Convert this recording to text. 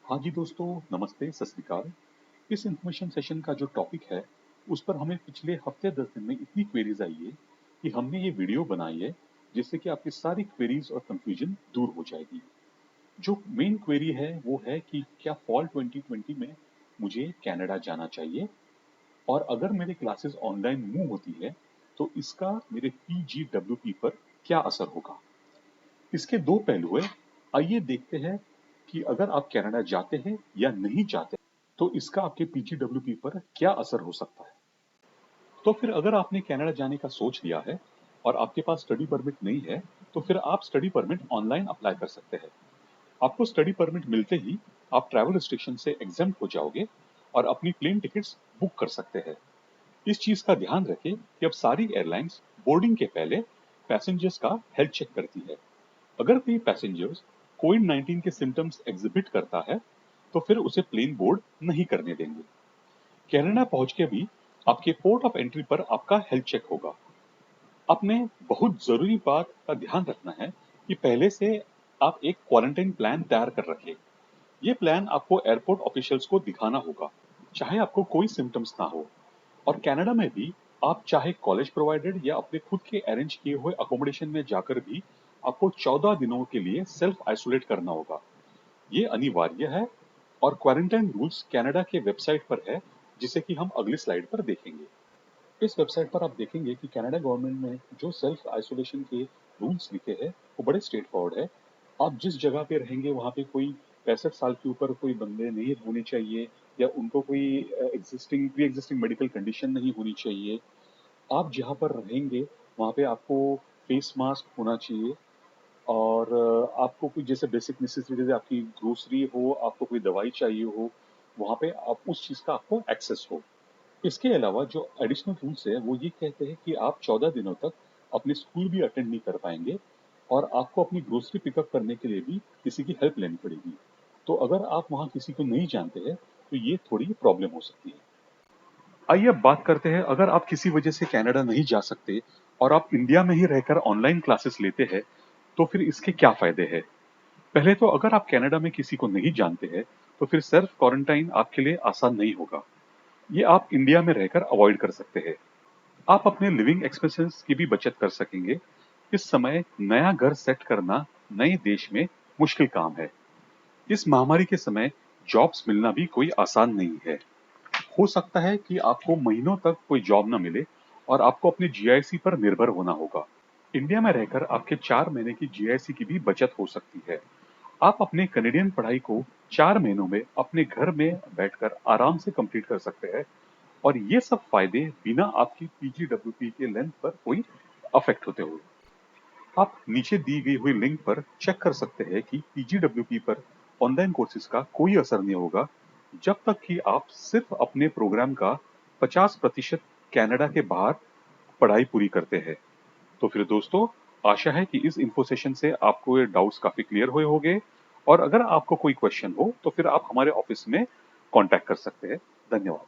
हाँ जी दोस्तों, नमस्ते, सत श्री अकाल। इस इन्फॉर्मेशन सेशन का जो टॉपिक है, उस पर हमें पिछले हफ्ते 10 दिन में इतनी क्वेरीज आई है कि हमने ये वीडियो बनाई है जिससे कि आपकी सारी क्वेरीज और कंफ्यूजन दूर हो जाएगी। जो मेन क्वेरी है वो है कि क्या फॉल 2020 में मुझे कनाडा जाना चाहिए, और अगर मेरी क्लासेस ऑनलाइन मूव होती है तो इसका मेरे PGWP पर क्या असर होगा। इसके दो पहलू हैं। आइए देखते हैं कि अगर आप कनाडा जाते हैं या नहीं जाते तो इसका आपके PGWP पर क्या असर हो सकता है। तो फिर अगर आपने कनाडा जाने का सोच लिया है और आपके पास स्टडी परमिट नहीं है तो फिर आप स्टडी परमिट ऑनलाइन अप्लाई कर सकते हैं। आपको स्टडी परमिट मिलते ही आप ट्रैवल रिस्ट्रिक्शन से एग्जेम्प्ट हो जाओगे और अपनी प्लेन टिकट्स बुक कर सकते हैं। इस चीज का ध्यान रखें कि अब सारी एयरलाइंस बोर्डिंग के पहले पैसेंजर्स का हेल्थ चेक करती है। अगर कोई पैसेंजर्स कोविड-19 के सिम्टम्स एग्जिबिट करता है तो फिर उसे प्लेन बोर्ड नहीं करने देंगे। कनाडा पहुंच के भी आपके पोर्ट ऑफ एंट्री पर आपका हेल्थ चेक होगा। आपने बहुत जरूरी बात का ध्यान रखना है कि पहले से आप एक क्वारंटाइन प्लान तैयार कर रखें। ये प्लान आपको एयरपोर्ट ऑफिशियल्स को दिखाना होगा, चाहे आपको कोई सिम्टम्स ना हो। और कनाडा में भी आप चाहे कॉलेज प्रोवाइडेड या अपने खुद के अरेंज किए हुए अकोमोडेशन में जाकर भी आपको 14 दिनों के लिए सेल्फ आइसोलेट करना होगा। ये अनिवार्य है और क्वारंटाइन रूल्स कनाडा के वेबसाइट पर है, जिसे कि हम अगली स्लाइड पर देखेंगे। इस वेबसाइट पर आप देखेंगे कि कनाडा गवर्नमेंट ने जो सेल्फ आइसोलेशन के रूल्स लिखे हैं वो बड़े स्ट्रेट फॉरवर्ड है। आप जिस जगह पे रहेंगे वहाँ पे कोई 65 साल के ऊपर कोई बंदे नहीं होने चाहिए, या उनको कोई प्री एग्जिस्टिंग मेडिकल कंडीशन नहीं होनी चाहिए। आप जहाँ पर रहेंगे वहाँ पे आपको फेस मास्क होना चाहिए, और आपको कुछ जैसे बेसिक नेसेसिटी जैसे आपकी ग्रोसरी हो, आपको कोई दवाई चाहिए हो, वहाँ पे आप उस चीज़ का आपको एक्सेस हो। इसके अलावा जो एडिशनल रूल्स है वो ये कहते हैं कि आप 14 दिनों तक अपने स्कूल भी अटेंड नहीं कर पाएंगे, और आपको अपनी ग्रोसरी पिकअप करने के लिए भी किसी की हेल्प लेनी पड़ेगी। तो अगर आप वहाँ किसी को नहीं जानते हैं तो ये थोड़ी प्रॉब्लम हो सकती है। आइए अब बात करते हैं, अगर आप किसी वजह से कनाडा नहीं जा सकते और आप इंडिया में ही रहकर ऑनलाइन क्लासेस लेते हैं तो फिर इसके क्या फायदे हैं। पहले तो अगर आप कनाडा में किसी को नहीं जानते हैं तो फिर सेल्फ क्वारंटाइन आपके लिए आसान नहीं होगा। ये आप इंडिया में रहकर अवॉइड कर सकते हैं। आप अपने लिविंग एक्सपेंसेस की भी बचत कर सकेंगे। इस समय नया घर सेट करना नए देश में मुश्किल काम है। इस महामारी के समय जॉब्स मिलना भी कोई आसान नहीं है। हो सकता है कि आपको महीनों तक कोई जॉब न मिले और आपको अपने जीआईसी पर निर्भर होना होगा। इंडिया में रहकर आपके 4 महीने की जीआईसी की भी बचत हो सकती है। आप अपने कनेडियन पढ़ाई को 4 महीनों में अपने घर में बैठकर आराम से कंप्लीट कर सकते हैं, और ये सब फायदे बिना आपकी PGWP के लेंथ पर कोई अफेक्ट होते हुए। आप नीचे दी गई हुई लिंक पर चेक कर सकते हैं कि PGWP पर ऑनलाइन कोर्सेज का कोई असर नहीं होगा जब तक कि आप सिर्फ अपने प्रोग्राम का 50% कनाडा के बाहर पढ़ाई पूरी करते हैं। तो फिर दोस्तों, आशा है कि इस इन्फो सेशन से आपको ये डाउट्स काफी क्लियर हुए होंगे, और अगर आपको कोई क्वेश्चन हो तो फिर आप हमारे ऑफिस में कांटेक्ट कर सकते हैं। धन्यवाद।